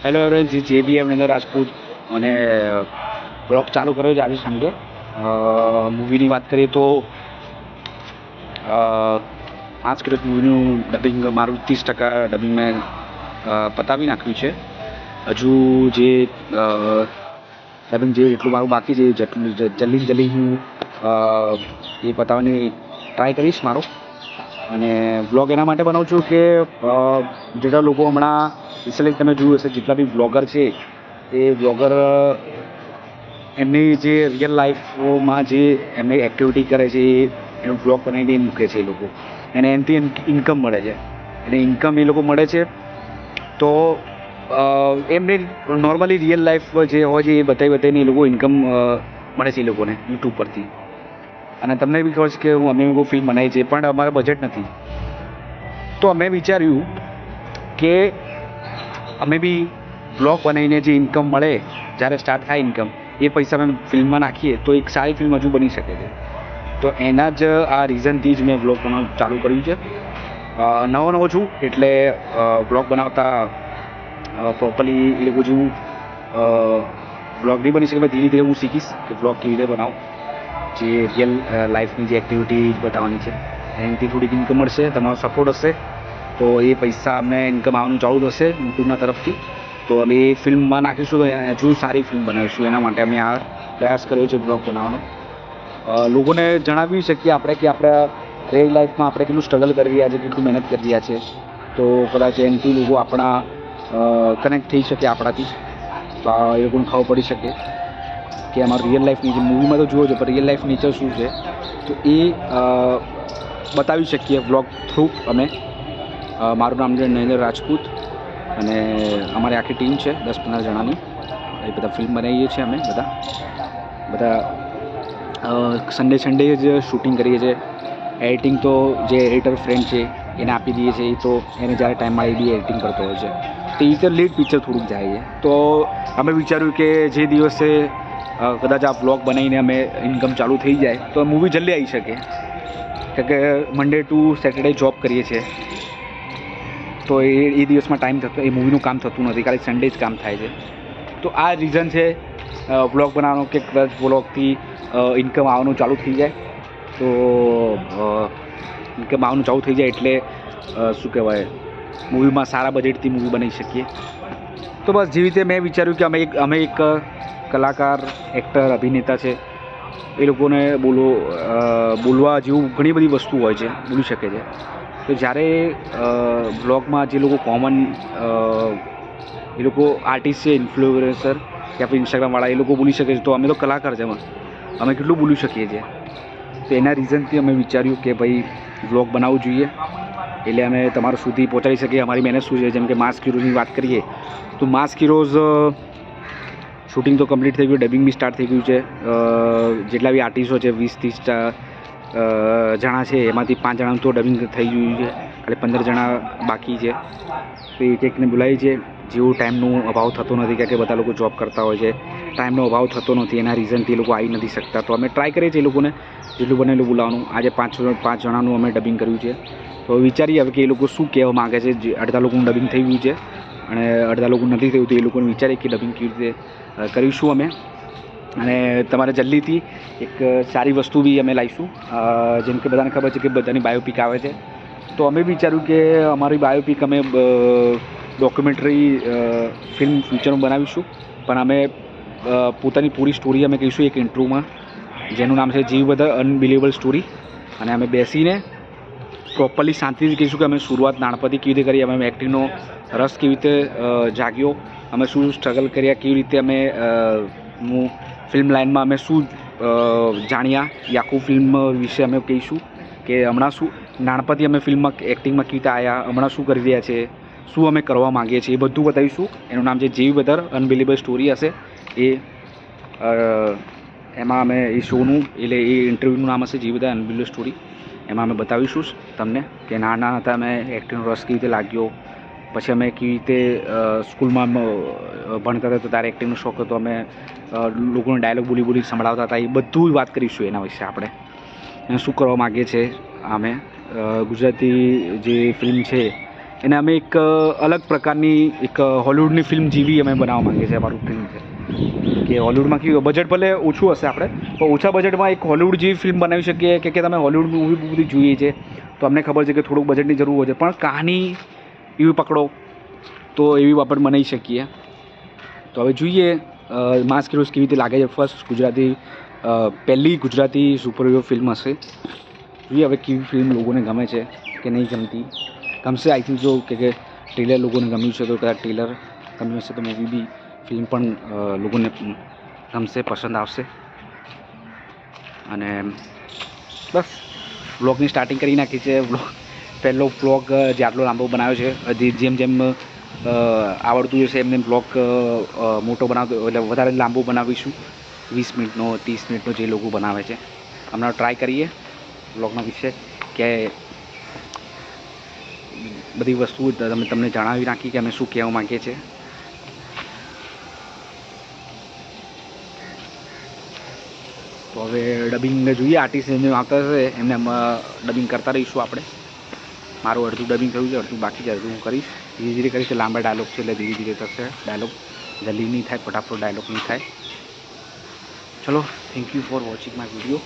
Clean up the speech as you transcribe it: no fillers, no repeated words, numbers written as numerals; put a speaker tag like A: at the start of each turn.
A: Hello everyone, JBM અંદર રાજપૂત અને blog ચાલુ કર્યો છે આજે સન્ડે. મૂવીની વાત કરીએ તો 5 કિલો મૂવીનું ડબિંગ મારું 30% ડબિંગ મેં પતાવી નાખ્યું છે. હજુ જે ડબિંગ જે એટલું મારું બાકી છે જલ્દી હું એ પતાવવાની ટ્રાય કરીશ મારો. અને બ્લોગ એના માટે બનાવું છું કે જેટલા લોકો હમણાં સ્પેશિયલી તમે જોયું હશે જેટલા બી બ્લોગર છે એ બ્લોગર એમની જે રિયલ લાઈફમાં જે એમની એક્ટિવિટી કરે છે એનું બ્લોગ બનાવીને મૂકે છે એ લોકો, અને એનાથી ઇન્કમ મળે છે. અને ઇન્કમ એ લોકો મળે છે તો એમને નોર્મલી રિયલ લાઈફ જે હોય છે એ બતાવીને એ લોકો ઇન્કમ મળે છે એ લોકોને યુટ્યુબ પરથી. અને તમને બી ખબર છે કે અમે કોઈ ફિલ્મ બનાવી છે પણ અમારે બજેટ નથી, તો અમે વિચાર્યું કે અમે બી બ્લોગ બનાવીને જે ઇન્કમ મળે જ્યારે સ્ટાર્ટ થાય ઇન્કમ એ પૈસા અમે ફિલ્મમાં નાખીએ તો એક સારી ફિલ્મ હજુ બની શકે છે. તો એના જ આ રીઝનથી જ મેં બ્લોગ બનાવવાનું ચાલુ કર્યું છે. નવો છું એટલે બ્લોગ બનાવતા પ્રોપરલી એ લોકો જેવું બ્લોગ નહીં બની શકે. ધીરે ધીરે હું શીખીશ કે બ્લોગ કેવી રીતે બનાવું, જે રિયલ લાઈફની જે એક્ટિવિટી બતાવવાની છે એનાથી થોડીક ઇન્કમ મળશે. તમારો સપોર્ટ હશે તો એ પૈસા અમને ઇન્કમ આવવાનું ચાલુ થશે યુટ્યુબના તરફથી. તો અમે એ ફિલ્મમાં નાખીશું તો હજુ સારી ફિલ્મ બનાવીશું. એના માટે અમે આ પ્રયાસ કર્યો છે બ્લોગ બનાવવાનો. લોકોને જણાવી શકીએ આપણે કે આપણા રિયલ લાઈફમાં આપણે કેટલું સ્ટ્રગલ કરી રહ્યા છીએ, કેટલું મહેનત કરી રહ્યા છે. તો કદાચ એનાથી લોકો આપણા કનેક્ટ થઈ શકે આપણાથી, એ લોકોને ખબર પડી શકે કે અમારું રિયલ લાઈફની જે મૂવીમાં તો જુઓ છો પણ રિયલ લાઈફ નેચર શું છે તો એ બતાવી શકીએ બ્લોગ થ્રુ અમે. મારું નામ છે નરેન્દ્ર રાજપૂત અને અમારી આખી ટીમ છે 10-15 જણાની. એ બધા ફિલ્મ બનાવીએ છીએ અમે બધા સન્ડે જ શૂટિંગ કરીએ છીએ. એડિટિંગ તો જે એડિટર ફ્રેન્ડ છે એને આપી દઈએ છીએ, એ તો એને જ્યારે ટાઈમ મળે એ બી એડિટિંગ કરતો હોય છે. તો એ રીતે લેટ પિક્ચર થોડુંક જાય છે. તો અમે વિચાર્યું કે જે દિવસે કદાચ આ બ્લોગ બનાવીને અમે ઇન્કમ ચાલુ થઈ જાય તો મૂવી જલ્દી આવી શકે, કારણ કે મંડે ટુ સેટરડે જોબ કરીએ છીએ તો એ દિવસમાં ટાઈમ થતો એ મૂવીનું કામ થતું નથી, ખાલી સન્ડે જ કામ થાય છે. તો આ રીઝન છે બ્લોગ બનાવવાનો કે કદાચ બ્લોગથી ઇન્કમ આવવાનું ચાલુ થઈ જાય. તો ઇન્કમ આવવાનું ચાલુ થઈ જાય એટલે શું કહેવાય, મૂવીમાં સારા બજેટથી મૂવી બનાવી શકીએ. તો બસ જેવી રીતે મેં વિચાર્યું કે અમે એક કલાકાર, એક્ટર, અભિનેતા છે, એ લોકોને બોલવા જેવું ઘણી બધી વસ્તુ હોય છે, બોલી શકે છે. તો જ્યારે બ્લોગમાં જે લોકો કોમન એ લોકો આર્ટિસ્ટ છે, ઇન્ફ્લુએન્સર કે આપણે ઇન્સ્ટાગ્રામવાળા, એ લોકો બોલી શકે છે તો અમે તો કલાકાર છે, અમે કેટલું બોલી શકીએ છીએ. તો એના રીઝનથી અમે વિચાર્યું કે ભાઈ બ્લોગ બનાવવું જોઈએ એટલે અમે તમારા સુધી પહોંચાડી શકીએ અમારી મહેનત શું છે. જેમ કે માસ્ક હીરોની વાત કરીએ તો માસ્ક હીરોઝ શૂટિંગ તો કમ્પ્લીટ થઈ ગયું, ડબિંગ બી સ્ટાર્ટ થઈ ગયું છે. જેટલા બી આર્ટિસ્ટો છે 20-30 જણા છે, એમાંથી 5 જણાનું તો ડબિંગ થઈ ગયું છે, ખાલી 15 જણા બાકી છે. તો એક એકને બોલાવી છે. જેવું ટાઈમનો અભાવ થતો નથી, કારણ કે બધા લોકો જોબ કરતા હોય છે, ટાઈમનો અભાવ થતો નથી, એના રીઝનથી એ લોકો આવી નથી શકતા. તો અમે ટ્રાય કરીએ છીએ એ લોકોને જેટલું બને એટલું બોલાવવાનું. આજે 5 જણાનું અમે ડબિંગ કર્યું છે. તો વિચારીએ હવે કે એ લોકો શું કહેવા માગે છે. અડધા લોકોનું ડબિંગ થઈ ગયું છે અને અડધા લોકો નથી થયું, તો એ લોકોને વિચારીએ કે ડબિંગ કેવી રીતે કરીશું અમે. અને તમારે જલ્દીથી એક સારી વસ્તુ બી અમે લાવીશું. જેમ કે બધાને ખબર છે કે બધાની બાયોપિક આવે છે, તો અમે વિચાર્યું કે અમારી બાયોપિક અમે ડોક્યુમેન્ટરી ફિલ્મ ફ્યુચરમાં બનાવીશું. પણ અમે પોતાની પૂરી સ્ટોરી અમે કહીશું એક ઇન્ટ્રોમાં, જેનું નામ છે જીવ બ્રધર અનબિલિવેબલ સ્ટોરી. અને અમે બેસીને પ્રોપરલી શાંતિથી કહીશું કે અમે શરૂઆત નાનપણથી કેવી રીતે કરી, અમે એક્ટિંગનો રસ કેવી રીતે જાગ્યો, અમે શું સ્ટ્રગલ કર્યા, કેવી રીતે અમે ફિલ્મ લાઇનમાં અમે શું જાણ્યા, એ આખું ફિલ્મ વિશે અમે કહીશું કે હમણાં શું નાનપણથી અમે ફિલ્મમાં એક્ટિંગમાં કેવી રીતે આવ્યા, હમણાં શું કરી રહ્યા છે, શું અમે કરવા માગીએ છીએ, એ બધું બતાવીશું. એનું નામ છે જીવ બ્રધર અનબિલિવેબલ સ્ટોરી હશે. એમાં અમે એ શોનું એટલે એ ઇન્ટરવ્યૂનું નામ હશે જીવ બ્રધર અનબિલિવેબલ સ્ટોરી. એમાં અમે બતાવીશું તમને કે નાના હતા અમે એક્ટિંગનો રસ કેવી રીતે લાગ્યો, પછી અમે કેવી રીતે સ્કૂલમાં ભણતા હતા તો તારે એક્ટિંગનો શોખ હતો, અમે લોકોને ડાયલોગ બોલી સંભળાવતા હતા. એ બધું વાત કરીશું એના વિશે. આપણે શું કરવા માગીએ છીએ. અમે ગુજરાતી જે ફિલ્મ છે એને અમે એક અલગ પ્રકારની એક હોલિવૂડની ફિલ્મ જેવી અમે બનાવવા માંગીએ છીએ. અમારું ફિલ્મ છે કે હોલિવૂડમાં કેવું બજેટ ભલે ઓછું હશે આપણે, પણ ઓછા બજેટમાં એક હોલિવૂડ જેવી ફિલ્મ બનાવી શકીએ કે તમે હોલિવૂડ મૂવી બધી જોઈએ છે તો અમને ખબર છે કે થોડુંક બજેટની જરૂર હોય છે, પણ કહાની એવી પકડો તો એવી આપણે બનાવી શકીએ. તો હવે જોઈએ માસ હીરોઝ કેવી રીતે લાગે છે. ફર્સ્ટ ગુજરાતી પહેલી ગુજરાતી સુપર હીરો ફિલ્મ હશે. જોઈએ હવે કેવી ફિલ્મ લોકોને ગમે છે કે નહીં ગમતી. ગમશે આઈ થિંક જો કે ટ્રેલર લોકોને ગમ્યું છે તો કદાચ ટ્રેલર ગમ્યું હશે તો મૂવી બી ફિલ્મ પણ લોકોને ગમશે, પસંદ આવશે. અને બસ વ્લોગની સ્ટાર્ટિંગ કરી નાખી છે. પહેલો વ્લોગ જે આટલો લાંબો બનાવ્યો છે, જેમ જેમ આવડતું જશે એમને બ્લોગ મોટો બનાવતો એટલે વધારે લાંબો બનાવીશું. 20 મિનિટનો 30 મિનિટનો જે લોકો બનાવે છે. હમણાં ટ્રાય કરીએ બ્લોગના વિશે કે બધી વસ્તુ તમને જણાવી નાખી કે અમે શું કહેવા માગીએ છીએ. તો હવે ડબિંગ જોઈએ આર્ટિસ્ટ જેમને આવતા હશે એમને ડબિંગ કરતા રહીશું આપણે. મારું અડધું ડબિંગ થયું છે, અડધું બાકી છે, અડધું હું કરીશ. ધીરે ધીરે કરીશ. લાંબા ડાયલોગ છે એટલે ધીરે ધીરે થશે ડાયલોગ. જલ્દી નહીં થાય, ફટાફટ ડાયલોગ નહીં થાય. ચલો, thank you for watching my video.